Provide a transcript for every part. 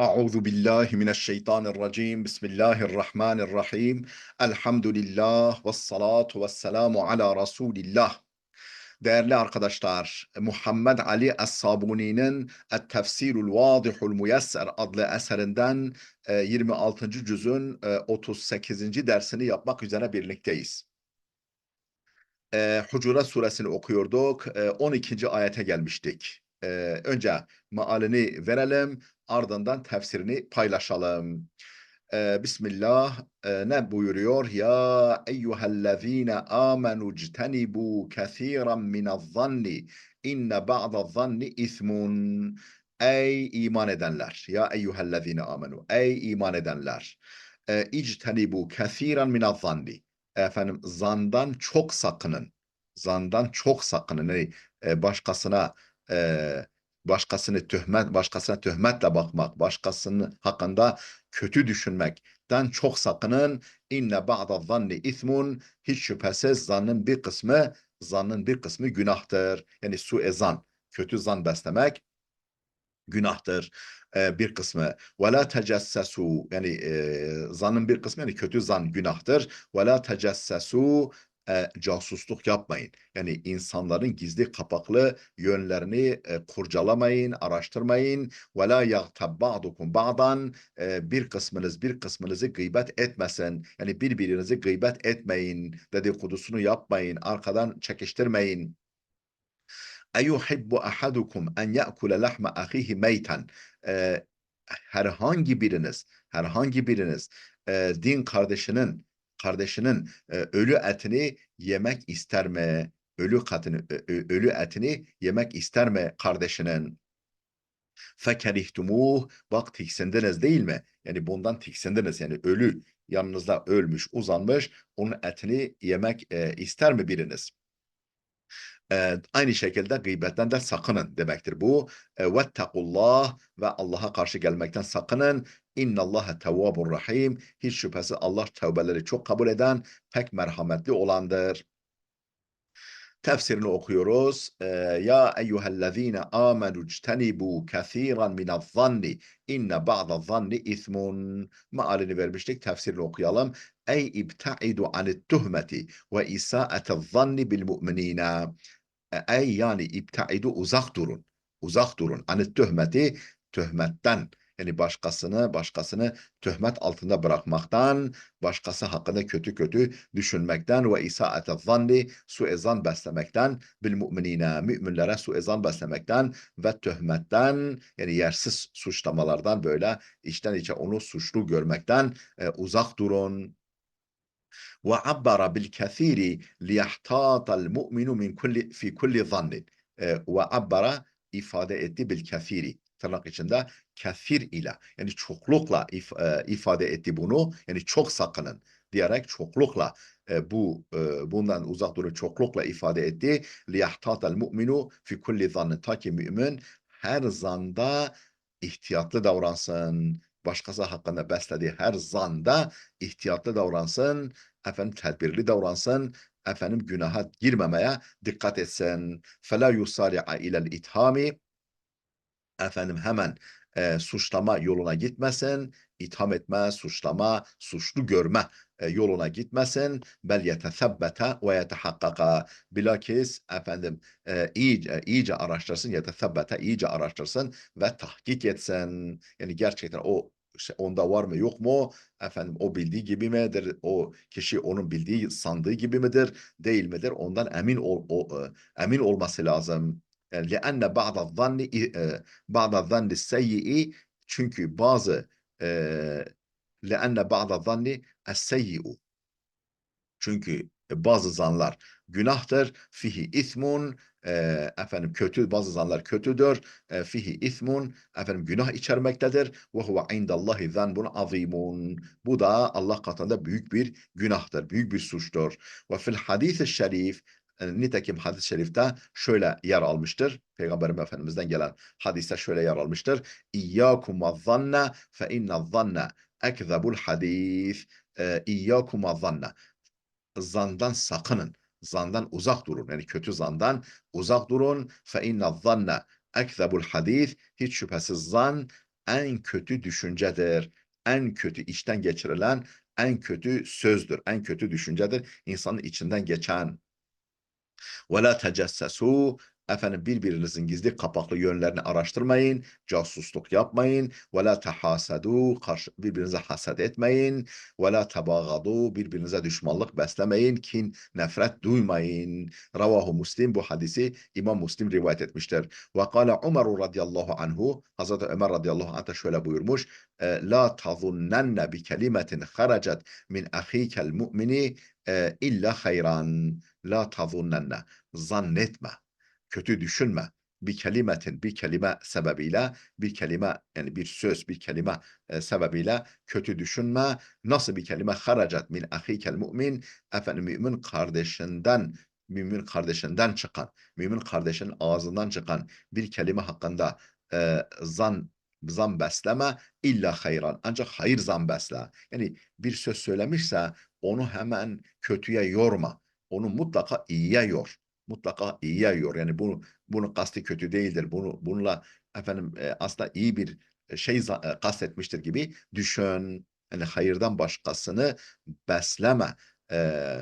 Euzu billahi mineşşeytanirracim. Bismillahirrahmanirrahim. Elhamdülillah ve salatu ve selamu ala Resulillah. Değerli arkadaşlar, Muhammed Ali Es-Sabuni'nin Et-Tefsirul Vadihul Muyesser adlı eserinden 26. cüzün 38. dersini yapmak üzere birlikteyiz. Hucurat suresini okuyorduk. 12. ayete gelmiştik. Önce mealini verelim, ardından tefsirini paylaşalım. Bismillah, ne buyuruyor? Ya eyyühellezine amenu ctenibu kethiren minezzanni inne ba'dazzanni ismun. Ey iman edenler, ya eyyühellezine amenu, ey iman edenler, ictenibu kethiren minezzanni. Efendim, zandan çok sakının. Zandan çok sakının. Yani, başkasına e, başkasına töhmetle bakmak, başkasının hakkında kötü düşünmekten çok sakının. İnne ba'da zanni ismun. Hiç şüphesiz zannın bir kısmı günahtır. Yani suezan, kötü zan beslemek günahtır, bir kısmı. Ve la tecessesu, yani zannın bir kısmı, yani kötü zan günahtır. Ve la tecessesu, casusluk yapmayın. Yani insanların gizli kapaklı yönlerini kurcalamayın, araştırmayın. Ve la yagtab ba'dukum ba'dan, bir kısmınız bir kısmınızı gıybet etmesin. Yani birbirinizi gıybet etmeyin, dedikodusunu yapmayın, arkadan çekiştirmeyin. Eyuhibbu ahadukum en ye'kule lahme ahihi meyten. Ee, herhangi biriniz din kardeşinin ölü etini yemek ister mi? Ölü etini yemek ister mi kardeşinin? Fekerihtumuh, bak tiksindiniz değil mi? Yani bundan tiksindiniz. Yani ölü yanınızda ölmüş, uzanmış, onun etini yemek ister mi biriniz? Aynı şekilde gıybetten de sakının demektir bu. Vettekullah, ve Allah'a karşı gelmekten sakının. İnnallâhe tevvâbur rahim. Hiç şüphesiz Allah tevbeleri çok kabul eden, pek merhametli olandır. Tefsirini okuyoruz. Ya eyyühellezine amenu ctenibu kethiren minezzanni inne ba'dazzanni ismun. Mealini vermiştik. Tefsirini okuyalım. Ey ibtaidu anit tuhmeti ve isa'etezzanni bil mu'minine. Ey, yani ibtaidu, uzak durun. Uzak durun. Hani töhmetten, yani başkasını töhmet altında bırakmaktan, başkası hakkında kötü kötü düşünmekten, ve isaate zanni, suezan beslemekten, bil mu'minine, müminlere suezan beslemekten ve töhmetten, yani yersiz suçlamalardan, böyle içten içe onu suçlu görmekten uzak durun. Ve abbara bil kethiri liyahtatal mu'minu min kulli zannin. Ve abbara, ifade etti, bil kethiri, tırnak içinde, kethir ile, yani çoklukla ifade etti bunu, yani çok sakının diyerek çoklukla bundan uzak durun, çoklukla ifade etti. Liyahtatal mu'minu fi kulli zannin, ta ki mümin her zanda ihtiyatlı davransın. Başkası hakkında beslediği her zanda ihtiyatlı davransın, efendim tedbirli davransın, efendim günaha girmemeye dikkat etsin. فَلَا يُسَارِعَ اِلَى الْاِتْهَامِ, efendim hemen suçlama yoluna gitmesin, itham etme, suçlama, suçlu görme yoluna gitmesin. Bel yetesebbete ve yetehakkaka. Bilakis efendim iyice araştırsın, yetesebbete, iyice araştırsın ve tahkik etsin. Yani gerçekten o onda var mı yok mu? Efendim o bildiği gibi midir? O kişi onun bildiği sandığı gibi midir? Değil midir? Ondan emin olması lazım. لأن بعض الظن السيء, çünkü لأن بعض الظن السيء, çünkü bazı zanlar günahtır. Fihi ismun, efendim bazı zanlar kötüdür. Fihi ismun, efendim günah içermektedir. Ve huve indallahi zanbun azimun. Bu da Allah katında büyük bir günahtır, büyük bir suçtur. Ve fil hadis-i şerif, nitekim hadis-i şerifte şöyle yer almıştır. Peygamberim Efendimiz'den gelen hadiste şöyle yer almıştır. İyyâkum ve zanne fe inne zanne ekzebul hadis. İyyâkum ve zanne, zandan sakının. Zandan uzak durun. Yani kötü zandan uzak durun. Fe inne zanne ekzebul hadis. Hiç şüphesiz zan en kötü düşüncedir. En kötü içten geçirilen en kötü sözdür. En kötü düşüncedir. İnsanın içinden geçen. Ve la tecessesu. Efendim birbirinizin gizli kapaklı yönlerini araştırmayın. Casusluk yapmayın. Ve la tehasadu. Birbirinize haset etmeyin. Ve la tebagadu. Birbirinize düşmanlık beslemeyin. Kin, nefret duymayın. Ravahu Müslim. Bu hadisi İmam Müslim rivayet etmiştir. Ve kâle Ömer radıyallahu anhu. Hazreti Ömer radıyallahu anh da şöyle buyurmuş. La tazunnenne bi kelimetin haracet min ahikel mu'mini illa hayran. La tazunnenne. Zannetme, kötü düşünme. Bir kelime sebebiyle, bir kelime yani bir söz, bir kelime sebebiyle kötü düşünme. Nasıl bir kelime? Haracat min ahikel mu'min. Efendim mümin kardeşinden çıkan, mümin kardeşinin ağzından çıkan bir kelime hakkında zan besleme illa hayran. Ancak hayır zan besle. Yani bir söz söylemişse onu hemen kötüye yorma. Onu mutlaka iyiye yor. Mutlaka iyiye yor. Yani bunun kasti kötü değildir. Bununla efendim aslında iyi bir kastetmiştir gibi düşün. Yani hayırdan başkasını besleme.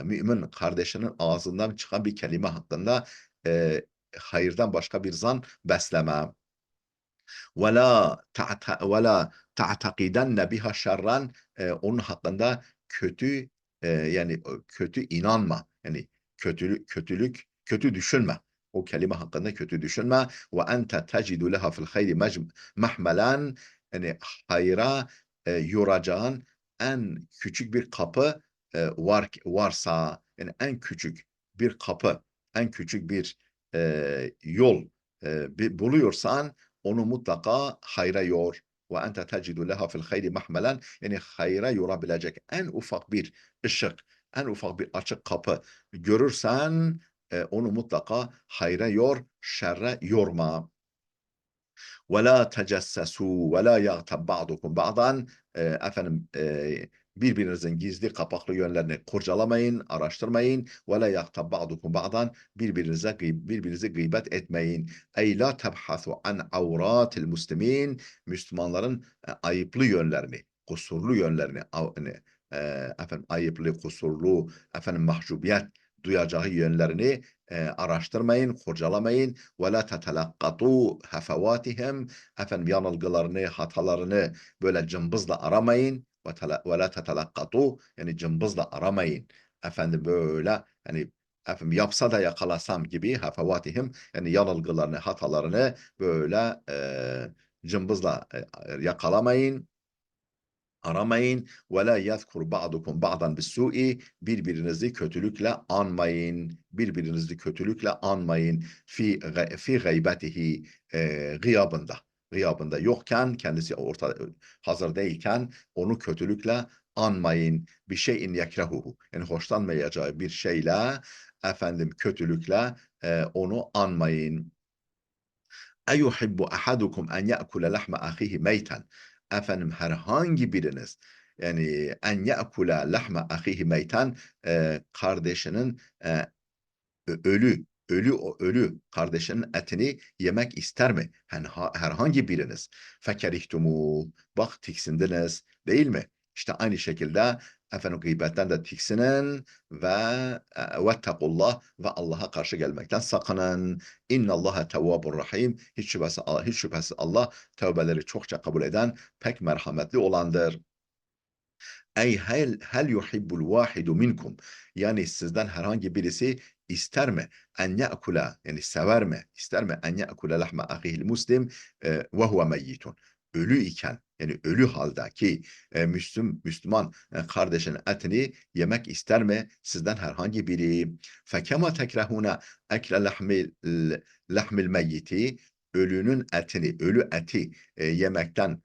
Mümin kardeşinin ağzından çıkan bir kelime hakkında hayırdan başka bir zan besleme. Ve la ta'takidenne biha şerran. Onun hakkında kötü yani kötü inanma. Yani kötü düşünme. O kelime hakkında kötü düşünme. Ve ente tecidu leha fil hayri mahmelen. Yani hayra yoracağın en küçük bir kapı varsa, yani en küçük bir kapı, en küçük bir yol buluyorsan onu mutlaka hayra yor. Ve ente tecidu leha fil hayri mahmelen. Yani hayra yorabilecek en ufak bir ışık, en ufak bir açık kapı görürsen onu mutlaka hayra yor, şerre yorma. Ve la tecessesu ve la yağtab ba'dukum ba'dan. Efendim birbirinizin gizli kapaklı yönlerini kurcalamayın, araştırmayın. Ve la yağtab ba'dukum ba'dan. Birbirinizi gıybet etmeyin. Ey la tebhasu an avratil muslimin. Müslümanların ayıplı yönlerini, kusurlu yönlerini, efendim ayıplı, kusurlu, efendim mahcubiyet duyacağı yönlerini araştırmayın, kurcalamayın. Ve la tetelakkatu hefevatihim. Efendim yanılgılarını, hatalarını böyle cımbızla aramayın. Ve la tetelakkatu, yani cımbızla aramayın. Efendim böyle hani efendim yapsa da yakalasam gibi hefevatihim, yani yanılgılarını, hatalarını böyle cımbızla yakalamayın. Aramayın. Ve la yezkur ba'dukum ba'dan bis-su'i. Birbirinizi kötülükle anmayın. Birbirinizi kötülükle anmayın. Fi gaybetihi, gıyabında. Gıyabında yokken, kendisi hazır değilken onu kötülükle anmayın. Bir şeyin yekrehuhu. Yani hoşlanmayacağı bir şeyle, efendim kötülükle onu anmayın. Eyuhibbu ahadukum en ye'kule lahme ahihi meyten. Efendim herhangi biriniz, yani en ye'kule lahme ahihi meyten, kardeşinin ölü kardeşinin etini yemek ister mi? Herhangi biriniz. Fekerihtumu. Bak tiksindiniz değil mi? İşte aynı şekilde efendim gıybetten de tiksinin ve vettekullah, ve Allah'a karşı gelmekten sakının. İnnallâhe tevvâbur rahim. Hiç şüphesiz Allah tövbeleri çokça kabul eden, pek merhametli olandır. Ey hel yuhibbul vahidu minkum. Yani sizden herhangi birisi ister mi? En ye'kula, yani sever mi? İster mi? En ye'kula lahme ahihil muslim ve huve meyyitun. Ölü iken, yani ölü haldeki Müslüman kardeşinin etini yemek ister mi? Sizden herhangi biri. Fekema tekrahuna ekle lahmil meyyiti. Ölünün etini, ölü eti yemekten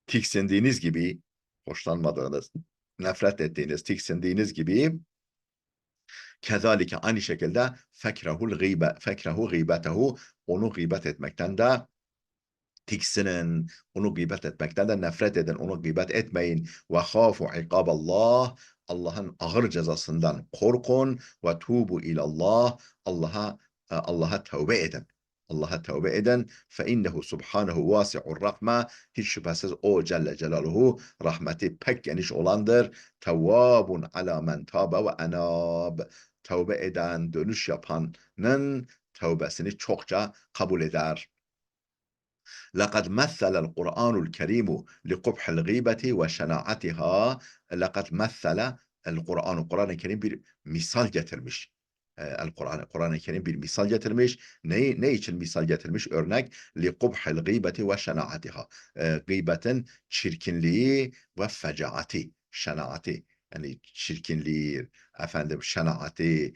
tiksindiğiniz gibi, hoşlanmadığınız, nefret ettiğiniz, tiksindiğiniz gibi, kezalike aynı şekilde fekrehu gıybetehu, onu gıybet etmekten de tiksinin, onu gıybet etmekten de nefret edin, onu gıybet etmeyin. Ve khafu ikaballah, Allah'ın ağır cezasından korkun. Ve tubu ilallah, Allah'a tövbe edin. Allah'a tövbe eden fe innehu subhanehu vasi'ur rahme, hiç şüphesiz o Celle Celaluhu rahmeti pek geniş olandır. Tevvabun ala men tabe ve enab. Tövbe eden, dönüş yapanın tövbesini çokça kabul eder. لقد مثل القرآن الكريم لقبح الغيبة وشناعتها. لقد مثل Kur'an-ı Kerim bir misal getirmiş. Kur'an-ı Kerim bir misal getirmiş. Ne için misal getirmiş? Örnek لِقُبْحِ الْغِيبَةِ وَشَنَاعَتِهَا. Gıybetin çirkinliği ve fecaati, şenaati. Yani çirkinliği, şenaati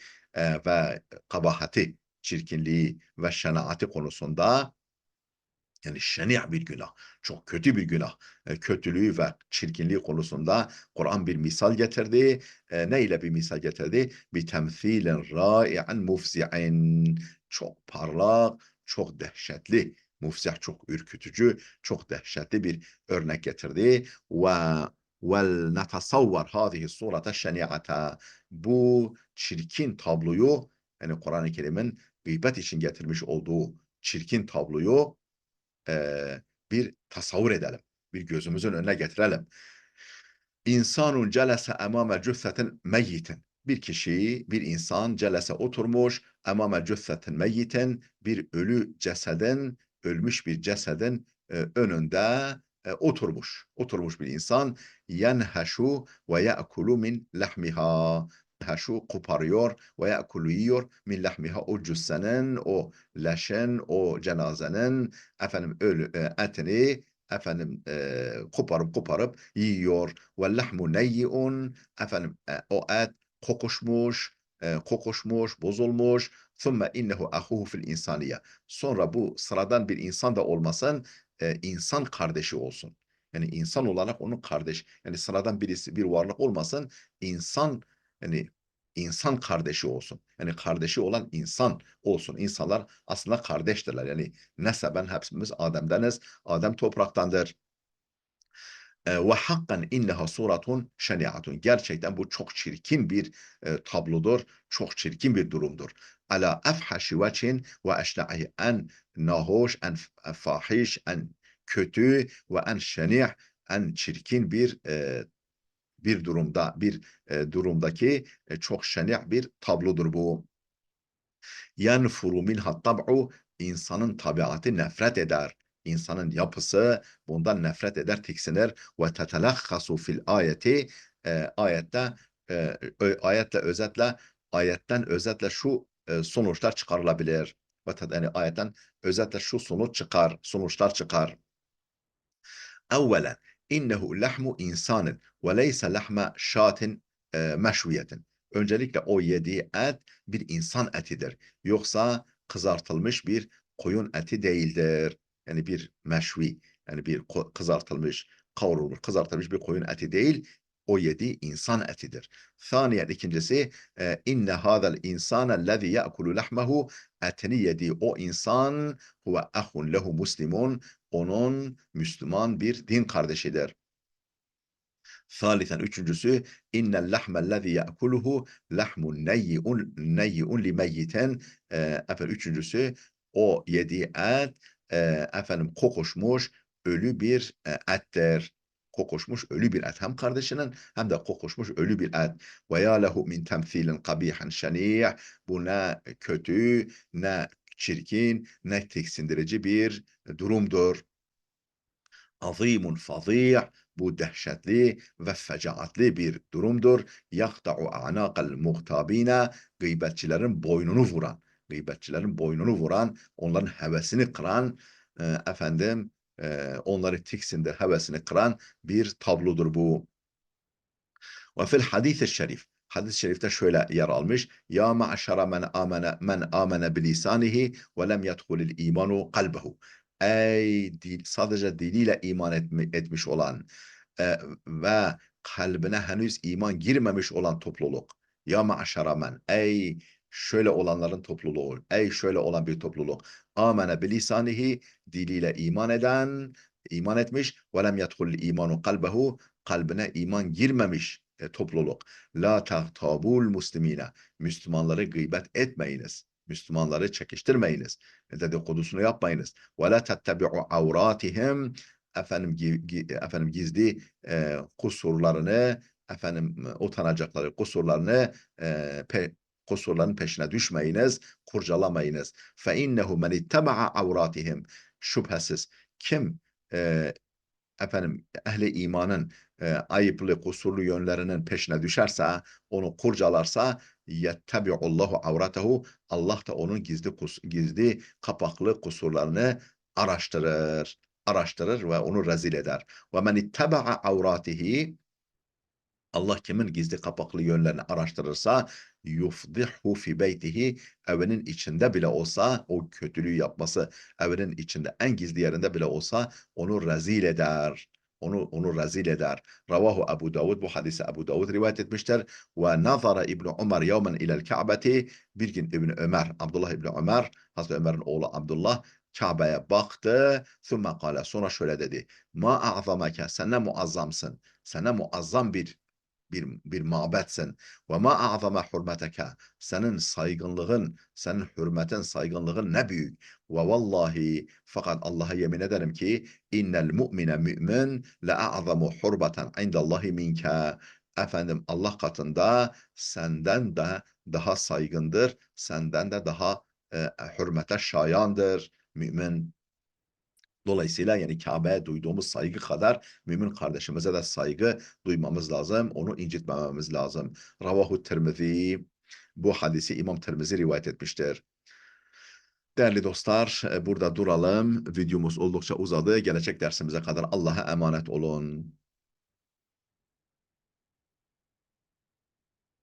ve kabahati, çirkinliği ve şenaati konusunda, yani şeni' bir günah, çok kötü bir günah, kötülüğü ve çirkinliği konusunda Kur'an bir misal getirdi. Ne ile bir misal getirdi? Bir temsilin râi'an mufzi'in. Çok parlak, çok dehşetli, mufzih çok ürkütücü, çok dehşetli bir örnek getirdi. Vel netasavvar hâzihi surete şeni'ata. Bu çirkin tabloyu, yani Kur'an-ı Kerim'in gıybet için getirmiş olduğu çirkin tabloyu bir tasavvur edelim. Bir gözümüzün önüne getirelim. İnsanun celese emame cüssetin meyyitin. Bir kişi, bir insan celese oturmuş, emame cüssetin meyyitin, bir ölü cesedin, ölmüş bir cesedin önünde oturmuş. Oturmuş bir insan, yenheşu ve ye'kulu min lahmiha. Yenheşu koparıyor ve ye'kulu yiyor min lahmiha, o cüssenin, o leşin, o cenazenin ölü etini koparıp yiyor. Ve lahmu neyyi'un, o et kokuşmuş, bozulmuş. Thumme innehu ahuhu fil insaniye. Sonra bu sıradan bir insan da olmasın, insan kardeşi olsun. Yani insan olarak onun kardeş, yani sıradan birisi, bir varlık olmasın, insan, yani insan kardeşi olsun. Yani kardeşi olan insan olsun. İnsanlar aslında kardeştirler. Yani neseben hepimiz Adem'deniz. Adem topraktandır. Ve hakkan inneha suratun şeni'atun. Gerçekten bu çok çirkin bir tablodur. Çok çirkin bir durumdur. Ala efhaşi veçin ve eşna'i, en nahoş, en fahiş, en kötü ve en şeni', en çirkin bir durumdaki çok şeni' bir tablodur bu. Yenfuru minha tab'u, insanın tabiatı nefret eder. İnsanın yapısı bundan nefret eder, tiksinir. Ve tetelakhasu fil ayeti, ayette ayetten özetle şu sonuçlar çıkarılabilir. Yani ayetten özetle şu sonuçlar çıkar. Evvelen innehu lahmu insanın ve leyse lahme şatin meşviyetin. Öncelikle o yediği et bir insan etidir. Yoksa kızartılmış bir koyun eti değildir. Yani bir meşvi, yani bir kavrulmuş, kızartılmış bir koyun eti değil. O yediği insan etidir. Thaniyen, ikincisi, inne hadal insane lezi ye'kulu lahmehu, etini yediği o insan huve ahun lehu muslimun, onun Müslüman bir din kardeşidir. Salisen, üçüncüsü, innel lahmellezî ye'kuluhu lahmun neyyi'un limeyyiten. Üçüncüsü, o yediği et kokuşmuş ölü bir ettir. Kokuşmuş ölü bir et. Hem kardeşinin hem de kokuşmuş ölü bir et. Ve ya lehu min temsilin kabihan şeni'. Bu ne kötü, ne çirkin, ne tiksindirici bir durumdur. Azimun fazih, bu dehşetli ve fecaatli bir durumdur. Yakta'u a'naqal muhtabine, gıybetçilerin boynunu vuran, onların hevesini kıran, onları tiksindir, hevesini kıran bir tablodur bu. Ve fil hadis-i şerif, hadis-i şerifte şöyle yer almış: ya ma'şara men amene bilisanihi ve lem yedhulil imanu kalbehu. Sadece diliyle iman etmiş olan ve kalbine henüz iman girmemiş olan topluluk. Ya ma'şara men, şöyle olanların topluluğu, şöyle olan bir topluluk. Amene bilisanihi, diliyle iman etmiş, ve lem yedhulil imanu kalbehu, kalbine iman girmemiş topluluk. La tahtabul muslimine, Müslümanları gıybet etmeyiniz. Müslümanları çekiştirmeyiniz. dedikodusunu yapmayınız. Ve la tettebi'u avratihim, efendim gizli kusurlarını, efendim utanacakları kusurlarını, kusurların peşine düşmeyiniz, kurcalamayınız. Fe innehu men ittema'a avratihim, şüphesiz kim e, efendim ehli imanın ayıplı, kusurlu yönlerinin peşine düşerse, onu kurcalarsa, yettebi'ullahu avratehu, Allah da onun gizli kapaklı kusurlarını araştırır ve onu rezil eder. Ve men itteba'a avratihi, Allah kimin gizli kapaklı yönlerini araştırırsa, yufdihu fi beytihi, evinin içinde bile olsa o kötülüğü yapması, evinin içinde en gizli yerinde bile olsa onu rezil eder. Onu rezil eder. Ravahu Ebu Davud, bu hadisi Ebu Davud rivayet etmiştir. Ve nazara İbn Ömer yevmen ilel Ka'beti, bir gün İbn Ömer, Abdullah İbn Ömer, Hazreti Ömer'in oğlu Abdullah Kabe'ye baktı. Sümme kâle, sonra şöyle dedi. Ma a'zameke, sen ne muazzamsın. Sen ne muazzam bir mabetsin. Ve ma a'zama hurmeteke, senin saygınlığın, senin hürmetin, saygınlığın ne büyük. Ve vallahi, fakat Allah'a yemin ederim ki, innel mu'mine, mümin le a'zamu hurbeten indallahi minke, efendim Allah katında senden de daha saygındır, senden de daha hürmete şayandır mümin. Dolayısıyla yani Kabe'ye duyduğumuz saygı kadar mümin kardeşimize de saygı duymamız lazım. Onu incitmememiz lazım. Ravahu Tirmizi, bu hadisi İmam Tirmizi rivayet etmiştir. Değerli dostlar, burada duralım. Videomuz oldukça uzadı. Gelecek dersimize kadar Allah'a emanet olun.